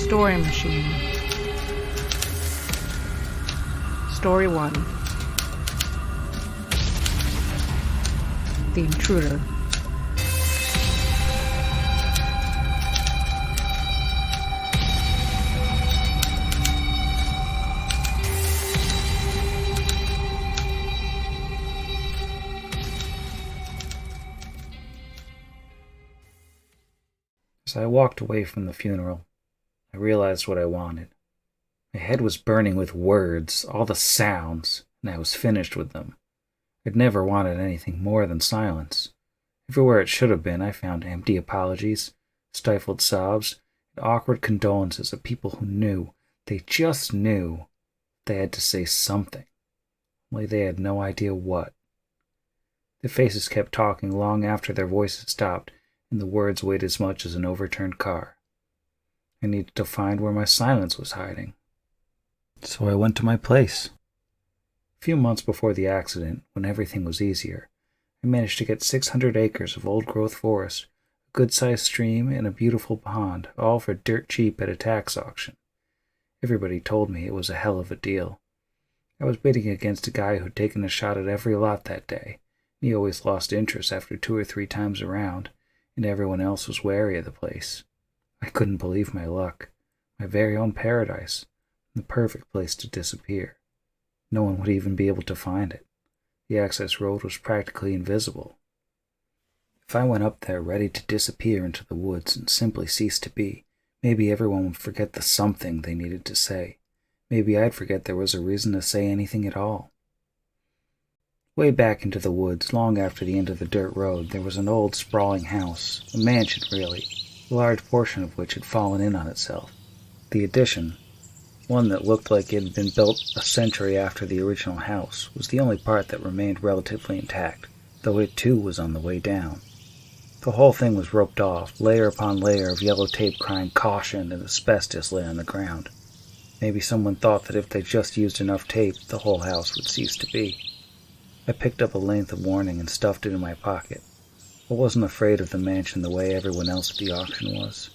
Story Machine. Story 1. The Intruder. As I walked away from the funeral, I realized what I wanted. My head was burning with words, all the sounds, and I was finished with them. I'd never wanted anything more than silence. Everywhere it should have been, I found empty apologies, stifled sobs, and awkward condolences of people who knew, they just knew, they had to say something, only they had no idea what. The faces kept talking long after their voices stopped, and the words weighed as much as an overturned car. I needed to find where my silence was hiding. So I went to my place. A few months before the accident, when everything was easier, I managed to get 600 acres of old-growth forest, a good-sized stream, and a beautiful pond, all for dirt cheap at a tax auction. Everybody told me it was a hell of a deal. I was bidding against a guy who'd taken a shot at every lot that day, and he always lost interest after 2 or 3 times around, and everyone else was wary of the place. I couldn't believe my luck. My very own paradise. The perfect place to disappear. No one would even be able to find it. The access road was practically invisible. If I went up there ready to disappear into the woods and simply cease to be, maybe everyone would forget the something they needed to say. Maybe I'd forget there was a reason to say anything at all. Way back into the woods, long after the end of the dirt road, there was an old, sprawling house, a mansion really, a large portion of which had fallen in on itself. The addition, one that looked like it had been built a century after the original house, was the only part that remained relatively intact, though it too was on the way down. The whole thing was roped off, layer upon layer of yellow tape crying caution, and asbestos lay on the ground. Maybe someone thought that if they just used enough tape, the whole house would cease to be. I picked up a length of warning and stuffed it in my pocket. I wasn't afraid of the mansion the way everyone else at the auction was.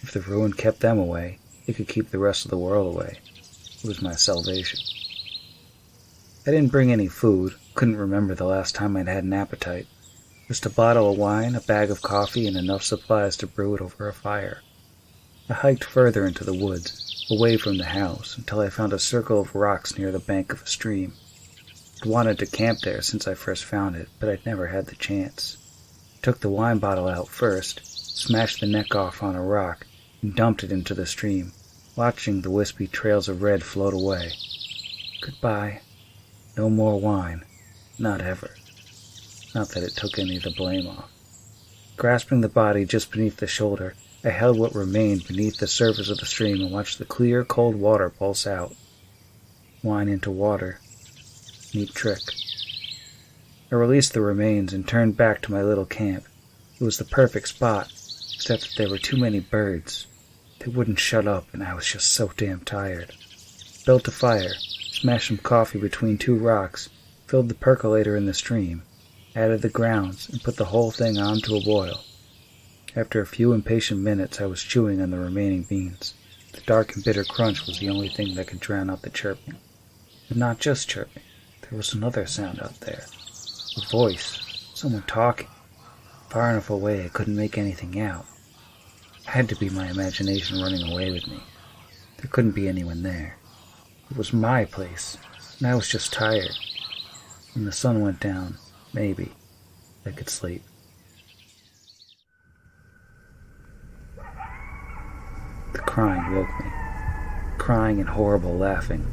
If the ruin kept them away, it could keep the rest of the world away. It was my salvation. I didn't bring any food, couldn't remember the last time I'd had an appetite. Just a bottle of wine, a bag of coffee, and enough supplies to brew it over a fire. I hiked further into the woods, away from the house, until I found a circle of rocks near the bank of a stream. I'd wanted to camp there since I first found it, but I'd never had the chance. I took the wine bottle out first, smashed the neck off on a rock, and dumped it into the stream, watching the wispy trails of red float away. Goodbye. No more wine. Not ever. Not that it took any of the blame off. Grasping the body just beneath the shoulder, I held what remained beneath the surface of the stream and watched the clear, cold water pulse out. Wine into water. Neat trick. I released the remains and turned back to my little camp. It was the perfect spot, except that there were too many birds. They wouldn't shut up, and I was just so damn tired. Built a fire, smashed some coffee between 2 rocks, filled the percolator in the stream, added the grounds, and put the whole thing on to a boil. After a few impatient minutes, I was chewing on the remaining beans. The dark and bitter crunch was the only thing that could drown out the chirping. But not just chirping. There was another sound out there. A voice. Someone talking. Far enough away I couldn't make anything out. It had to be my imagination running away with me. There couldn't be anyone there. It was my place, and I was just tired. When the sun went down, maybe I could sleep. The crying woke me. Crying and horrible laughing.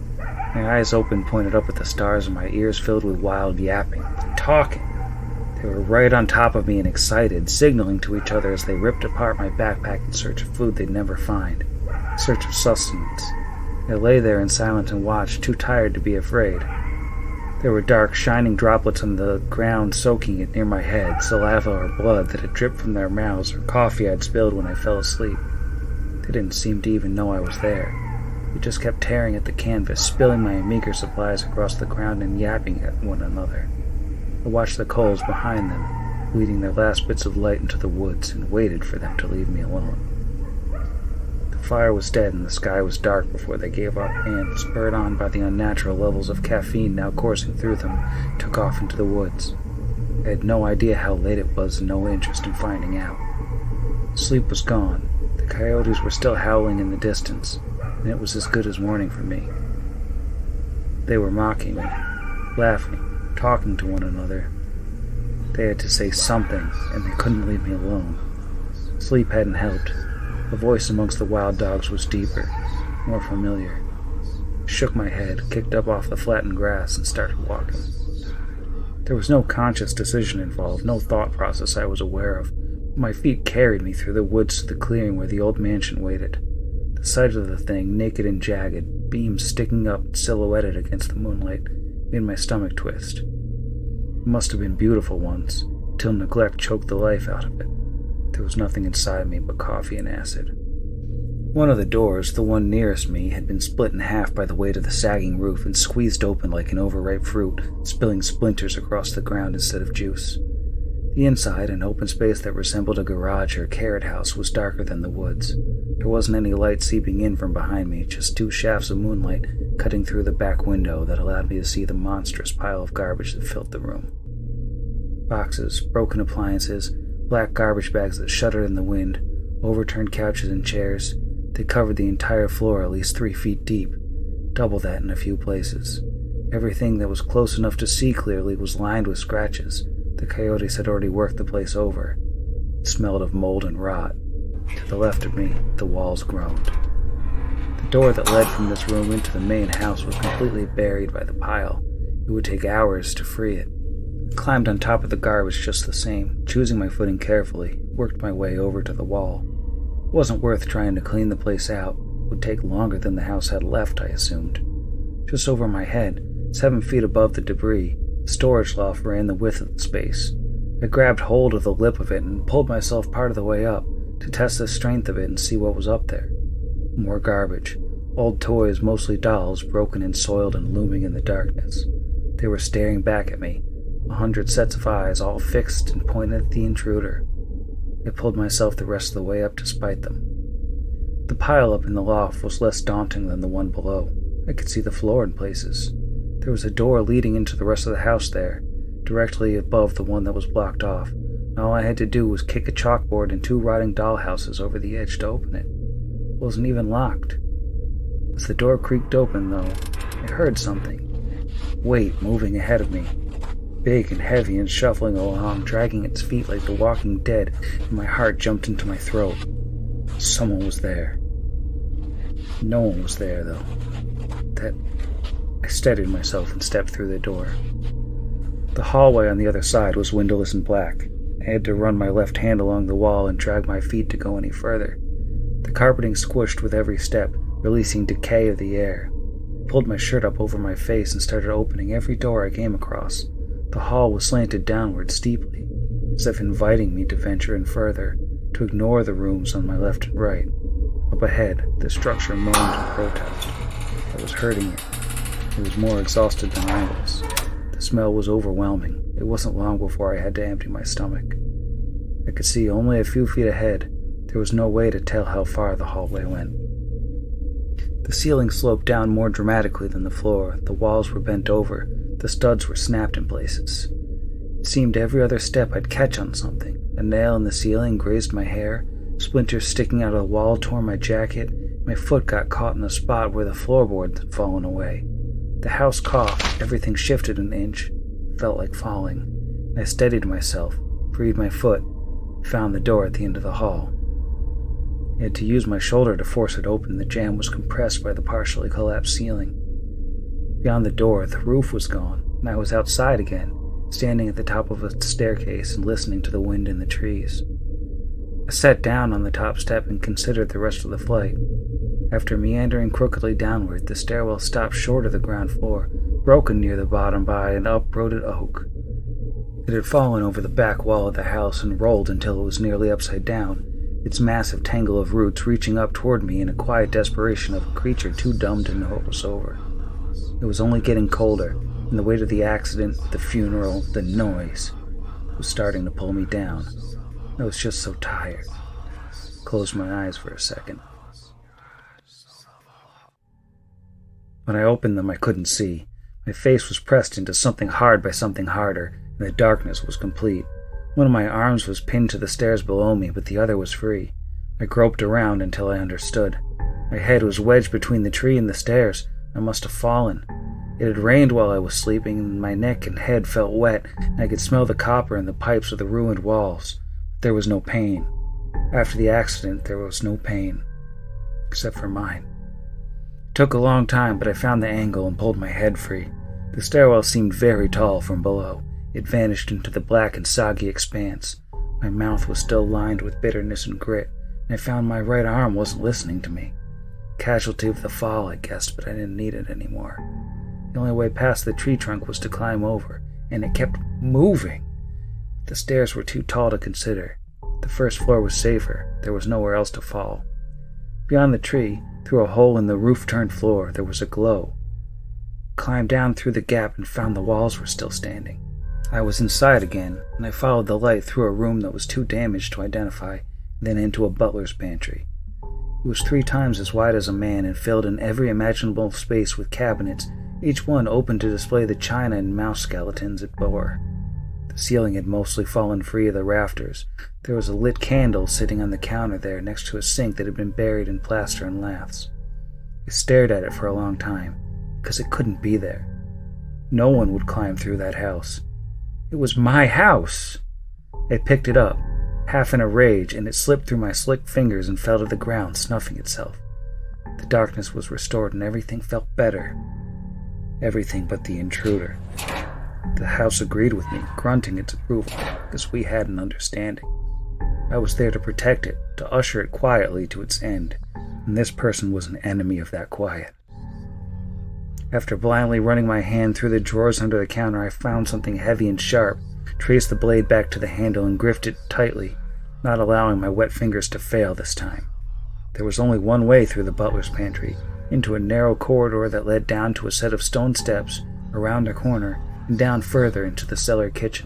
My eyes open, pointed up at the stars, and my ears filled with wild yapping. Talking! They were right on top of me and excited, signaling to each other as they ripped apart my backpack in search of food they'd never find. In search of sustenance. I lay there in silence and watched, too tired to be afraid. There were dark, shining droplets on the ground soaking it near my head, saliva or blood that had dripped from their mouths, or coffee I'd spilled when I fell asleep. They didn't seem to even know I was there. They just kept tearing at the canvas, spilling my meager supplies across the ground and yapping at one another. I watched the coals behind them, bleeding their last bits of light into the woods, and waited for them to leave me alone. The fire was dead and the sky was dark before they gave up and, spurred on by the unnatural levels of caffeine now coursing through them, took off into the woods. I had no idea how late it was and no interest in finding out. Sleep was gone. The coyotes were still howling in the distance, and it was as good as morning for me. They were mocking me, laughing, talking to one another. They had to say something, and they couldn't leave me alone. Sleep hadn't helped. The voice amongst the wild dogs was deeper, more familiar. I shook my head, kicked up off the flattened grass, and started walking. There was no conscious decision involved, no thought process I was aware of. My feet carried me through the woods to the clearing where the old mansion waited. The sight of the thing, naked and jagged, beams sticking up, silhouetted against the moonlight, made my stomach twist. It must have been beautiful once, till neglect choked the life out of it. There was nothing inside me but coffee and acid. One of the doors, the one nearest me, had been split in half by the weight of the sagging roof and squeezed open like an overripe fruit, spilling splinters across the ground instead of juice. The inside, an open space that resembled a garage or carrot house, was darker than the woods. There wasn't any light seeping in from behind me, just 2 shafts of moonlight cutting through the back window that allowed me to see the monstrous pile of garbage that filled the room. Boxes, broken appliances, black garbage bags that shuddered in the wind, overturned couches and chairs. They covered the entire floor at least 3 feet deep, double that in a few places. Everything that was close enough to see clearly was lined with scratches. The coyotes had already worked the place over. It smelled of mold and rot. To the left of me, the walls groaned. The door that led from this room into the main house was completely buried by the pile. It would take hours to free it. I climbed on top of the garbage just the same, choosing my footing carefully, worked my way over to the wall. It wasn't worth trying to clean the place out. It would take longer than the house had left, I assumed. Just over my head, 7 feet above the debris, the storage loft ran the width of the space. I grabbed hold of the lip of it and pulled myself part of the way up to test the strength of it and see what was up there. More garbage. Old toys, mostly dolls, broken and soiled and looming in the darkness. They were staring back at me, 100 sets of eyes, all fixed and pointed at the intruder. I pulled myself the rest of the way up to spite them. The pile up in the loft was less daunting than the one below. I could see the floor in places. There was a door leading into the rest of the house there, directly above the one that was blocked off, and all I had to do was kick a chalkboard and 2 rotting dollhouses over the edge to open it. It wasn't even locked. As the door creaked open, though, I heard something. Weight moving ahead of me. Big and heavy and shuffling along, dragging its feet like the walking dead, and my heart jumped into my throat. Someone was there. No one was there, though. I steadied myself and stepped through the door. The hallway on the other side was windowless and black. I had to run my left hand along the wall and drag my feet to go any further. The carpeting squished with every step, releasing decay of the air. I pulled my shirt up over my face and started opening every door I came across. The hall was slanted downward steeply, as if inviting me to venture in further, to ignore the rooms on my left and right. Up ahead, the structure moaned in protest. I was hurting it. It was more exhausted than I was. The smell was overwhelming. It wasn't long before I had to empty my stomach. I could see only a few feet ahead. There was no way to tell how far the hallway went. The ceiling sloped down more dramatically than the floor. The walls were bent over. The studs were snapped in places. It seemed every other step I'd catch on something. A nail in the ceiling grazed my hair. Splinters sticking out of the wall tore my jacket. My foot got caught in a spot where the floorboard had fallen away. The house coughed. Everything shifted an inch. It felt like falling. I steadied myself, freed my foot, found the door at the end of the hall. I had to use my shoulder to force it open. The jam was compressed by the partially collapsed ceiling. Beyond the door, the roof was gone, and I was outside again, standing at the top of a staircase and listening to the wind in the trees. I sat down on the top step and considered the rest of the flight. After meandering crookedly downward, the stairwell stopped short of the ground floor, broken near the bottom by an uprooted oak. It had fallen over the back wall of the house and rolled until it was nearly upside down, its massive tangle of roots reaching up toward me in a quiet desperation of a creature too dumb to know it was over. It was only getting colder, and the weight of the accident, the funeral, the noise, was starting to pull me down. I was just so tired. Closed my eyes for a second. When I opened them, I couldn't see. My face was pressed into something hard by something harder, and the darkness was complete. One of my arms was pinned to the stairs below me, but the other was free. I groped around until I understood. My head was wedged between the tree and the stairs. I must have fallen. It had rained while I was sleeping, and my neck and head felt wet, and I could smell the copper in the pipes of the ruined walls. But there was no pain. After the accident, there was no pain. Except for mine. It took a long time, but I found the angle and pulled my head free. The stairwell seemed very tall from below. It vanished into the black and soggy expanse. My mouth was still lined with bitterness and grit, and I found my right arm wasn't listening to me. Casualty of the fall, I guessed, but I didn't need it anymore. The only way past the tree trunk was to climb over, and it kept moving. The stairs were too tall to consider. The first floor was safer. There was nowhere else to fall. Beyond the tree, through a hole in the roof-turned floor, there was a glow. Climbed down through the gap and found the walls were still standing. I was inside again, and I followed the light through a room that was too damaged to identify, then into a butler's pantry. It was 3 times as wide as a man and filled in every imaginable space with cabinets, each one open to display the china and mouse skeletons it bore. The ceiling had mostly fallen free of the rafters. There was a lit candle sitting on the counter there next to a sink that had been buried in plaster and laths. I stared at it for a long time, because it couldn't be there. No one would climb through that house. It was my house! I picked it up, half in a rage, and it slipped through my slick fingers and fell to the ground, snuffing itself. The darkness was restored and everything felt better. Everything but the intruder. The house agreed with me, grunting its approval, because we had an understanding. I was there to protect it, to usher it quietly to its end, and this person was an enemy of that quiet. After blindly running my hand through the drawers under the counter, I found something heavy and sharp, traced the blade back to the handle and gripped it tightly, not allowing my wet fingers to fail this time. There was only one way through the butler's pantry, into a narrow corridor that led down to a set of stone steps, around a corner, and down further into the cellar kitchen.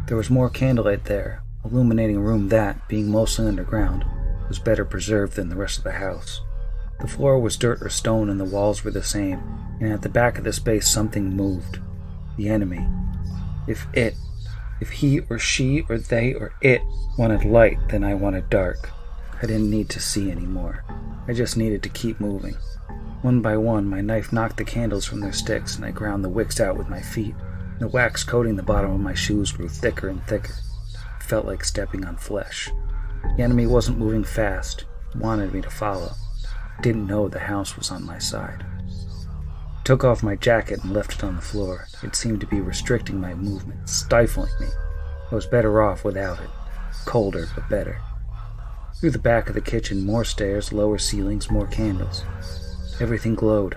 There was more candlelight there, illuminating a room that, being mostly underground, was better preserved than the rest of the house. The floor was dirt or stone and the walls were the same, and at the back of the space something moved. The enemy. If he or she or they or it wanted light, then I wanted dark. I didn't need to see anymore. I just needed to keep moving. One by one, my knife knocked the candles from their sticks, and I ground the wicks out with my feet. The wax coating the bottom of my shoes grew thicker and thicker. It felt like stepping on flesh. The enemy wasn't moving fast. It wanted me to follow. I didn't know the house was on my side. I took off my jacket and left it on the floor. It seemed to be restricting my movement, stifling me. I was better off without it. Colder, but better. Through the back of the kitchen, more stairs, lower ceilings, more candles. Everything glowed.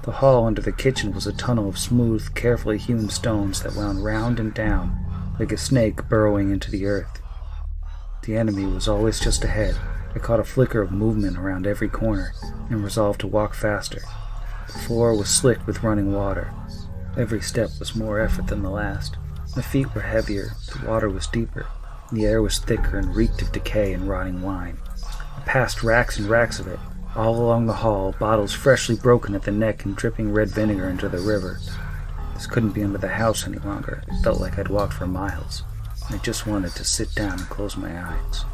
The hall under the kitchen was a tunnel of smooth, carefully hewn stones that wound round and down, like a snake burrowing into the earth. The enemy was always just ahead. I caught a flicker of movement around every corner, and resolved to walk faster. The floor was slick with running water. Every step was more effort than the last. My feet were heavier, the water was deeper, and the air was thicker and reeked of decay and rotting wine. I passed racks and racks of it. All along the hall, bottles freshly broken at the neck and dripping red vinegar into the river. This couldn't be under the house any longer. It felt like I'd walked for miles. I just wanted to sit down and close my eyes.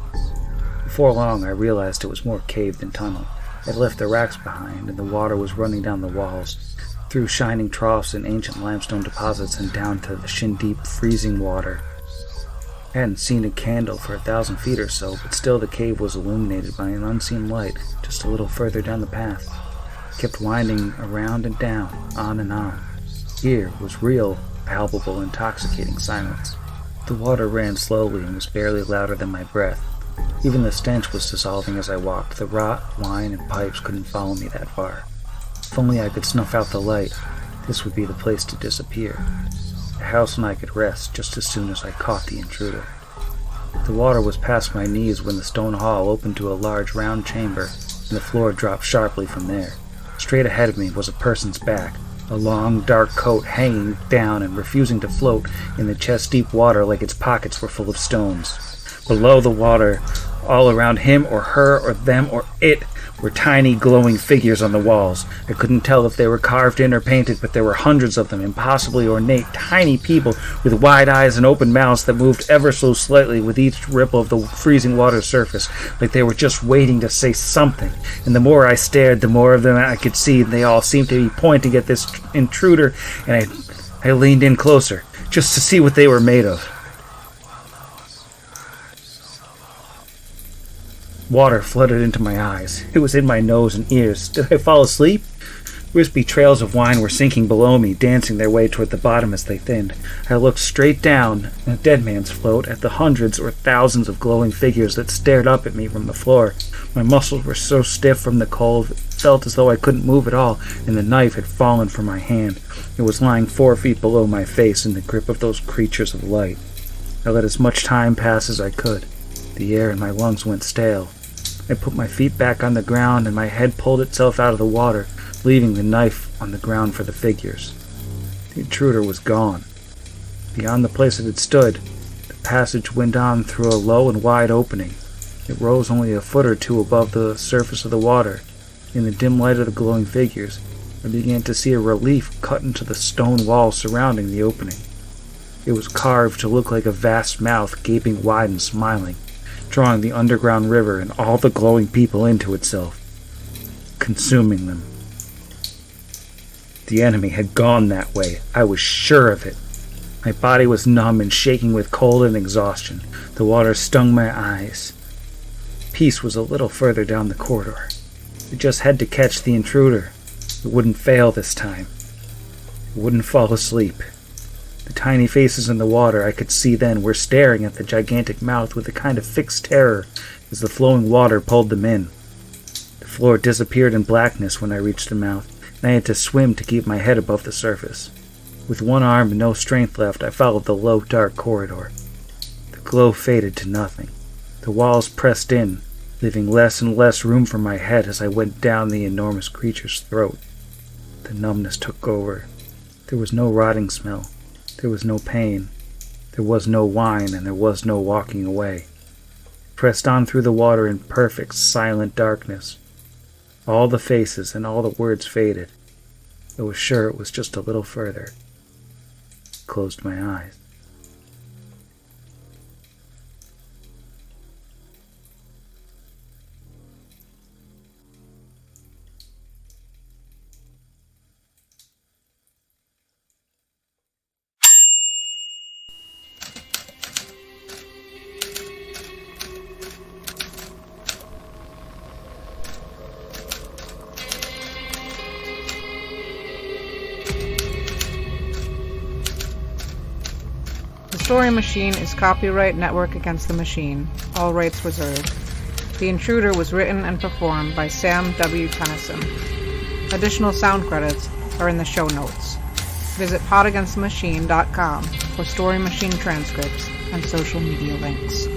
Before long, I realized it was more cave than tunnel. I'd left the racks behind, and the water was running down the walls, through shining troughs and ancient limestone deposits and down to the shin-deep, freezing water. I hadn't seen a candle for 1,000 feet or so, but still the cave was illuminated by an unseen light just a little further down the path. It kept winding around and down, on and on. Here was real, palpable, intoxicating silence. The water ran slowly and was barely louder than my breath. Even the stench was dissolving as I walked. The rot, wine, and pipes couldn't follow me that far. If only I could snuff out the light, this would be the place to disappear. The house and I could rest just as soon as I caught the intruder. The water was past my knees when the stone hall opened to a large round chamber, and the floor dropped sharply from there. Straight ahead of me was a person's back, a long, dark coat hanging down and refusing to float in the chest-deep water like its pockets were full of stones. Below the water, All around him or her or them or it were tiny glowing figures on the walls. I couldn't tell if they were carved in or painted, but there were hundreds of them, impossibly ornate, tiny people with wide eyes and open mouths that moved ever so slightly with each ripple of the freezing water surface, like they were just waiting to say something. And the more I stared, the more of them I could see, and they all seemed to be pointing at this intruder, and I leaned in closer, just to see what they were made of. Water flooded into my eyes. It was in my nose and ears. Did I fall asleep? Wispy trails of wine were sinking below me, dancing their way toward the bottom as they thinned. I looked straight down, in a dead man's float, at the hundreds or thousands of glowing figures that stared up at me from the floor. My muscles were so stiff from the cold, it felt as though I couldn't move at all, and the knife had fallen from my hand. It was lying 4 feet below my face in the grip of those creatures of light. I let as much time pass as I could. The air in my lungs went stale. I put my feet back on the ground, and my head pulled itself out of the water, leaving the knife on the ground for the figures. The intruder was gone. Beyond the place it had stood, the passage went on through a low and wide opening. It rose only a foot or two above the surface of the water. In the dim light of the glowing figures, I began to see a relief cut into the stone wall surrounding the opening. It was carved to look like a vast mouth gaping wide and smiling, drawing the underground river and all the glowing people into itself, consuming them. The enemy had gone that way. I was sure of it. My body was numb and shaking with cold and exhaustion. The water stung my eyes. Peace was a little further down the corridor. I just had to catch the intruder. It wouldn't fail this time. It wouldn't fall asleep. The tiny faces in the water I could see then were staring at the gigantic mouth with a kind of fixed terror as the flowing water pulled them in. The floor disappeared in blackness when I reached the mouth, and I had to swim to keep my head above the surface. With one arm and no strength left, I followed the low, dark corridor. The glow faded to nothing. The walls pressed in, leaving less and less room for my head as I went down the enormous creature's throat. The numbness took over. There was no rotting smell. There was no pain. There was no wine, and there was no walking away. I pressed on through the water in perfect, silent darkness. All the faces and all the words faded. I was sure it was just a little further. I closed my eyes. The Story Machine is copyright Network Against the Machine. All rights reserved. The Intruder was written and performed by Sam W. Tennyson. Additional sound credits are in the show notes. Visit podagainstthemachine.com for Story Machine transcripts and social media links.